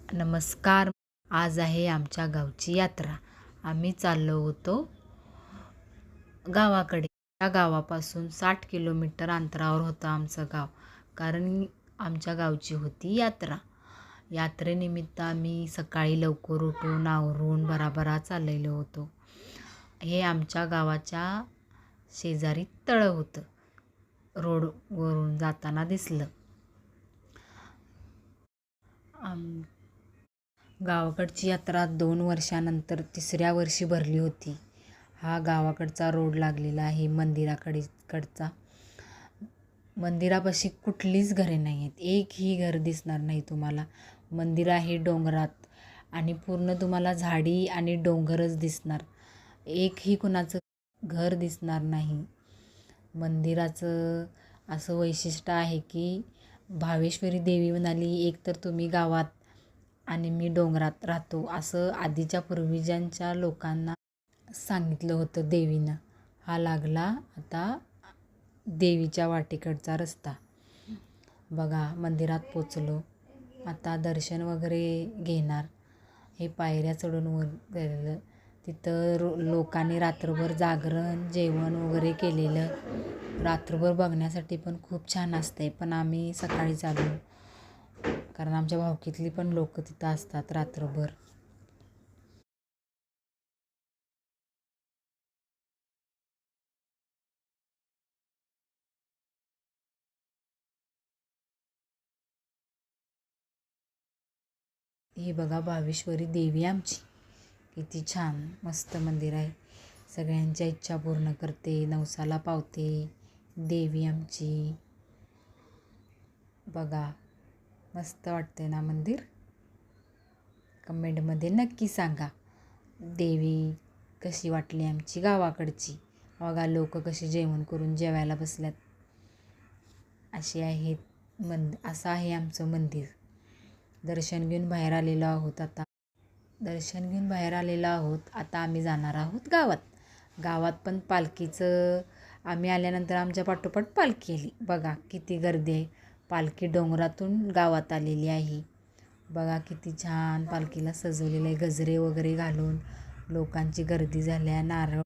नमस्कार. आज आहे आमच्या गावची यात्रा. आम्ही चाललो होतो गावाकडे. त्या गावापासून 60 किलोमीटर अंतरावर होतं आमचं गाव. कारण आमच्या गावची होती यात्रा. यात्रेनिमित्त आम्ही सकाळी लवकर उठून आवरून भराभरा चाललेलो होतो. हे आमच्या गावाच्या शेजारी तळं होतं. रोडवरून जाताना दिसलं. गावाकडची यात्रा 2 वर्षानंतर 3ऱ्या वर्षी भरली होती. हा गावाकडचा रोड लागलेला आहे कडचा. मंदिरापाशी कुठलीच घरे नाही आहेत. एकही घर दिसणार नाही तुम्हाला. मंदिर आहे डोंगरात आणि पूर्ण तुम्हाला झाडी आणि डोंगरच दिसणार. एकही कुणाचं घर दिसणार नाही. मंदिराचं असं वैशिष्ट्य आहे की भावेश्वरी देवी म्हणाली, एक तर तुम्ही गावात आणि मी डोंगरात राहतो, असं आधीच्या पूर्वजांच्या लोकांना सांगितलं होतं देवीनं. हा लागला आता देवीच्या वाटेकडचा रस्ता. बघा, मंदिरात पोचलो. आता दर्शन वगैरे घेणार. हे पायऱ्या चढून वर गेलेलं. तिथं लोकांनी रात्रभर जागरण जेवण वगैरे केलेलं. रात्रभर बघण्यासाठी पण खूप छान असते. पण आम्ही सकाळीच आलो कारण आमच्या भावकीतली पण लोक तिथं असतात रात्रभर. हे बघा भावेश्वरी देवी आमची. किती छान मस्त मंदिर आहे. सगळ्यांच्या इच्छा पूर्ण करते, नवसाला पावते देवी आमची. बघा, मस्त वाटते ना मंदिर. कमेंटमध्ये नक्की सांगा देवी कशी वाटली आमची गावाकडची. बघा लोक कशी जेवण करून जेवायला बसल्यात. असे आहेत असं आहे आमचं मंदिर. दर्शन घेऊन बाहेर आलेलो आहोत आता आम्ही जाणार आहोत गावात. गावात पण पालखीचं आम्ही आल्यानंतर आमच्या पाठोपाठ पालखी आली. बघा किती गर्दी आहे. पालखी डोंगरातून गावात आलेली आहे. बघा किती छान पालखीला सजवलेलं आहे. गजरे वगैरे घालून लोकांची गर्दी झाली आहे. नारळ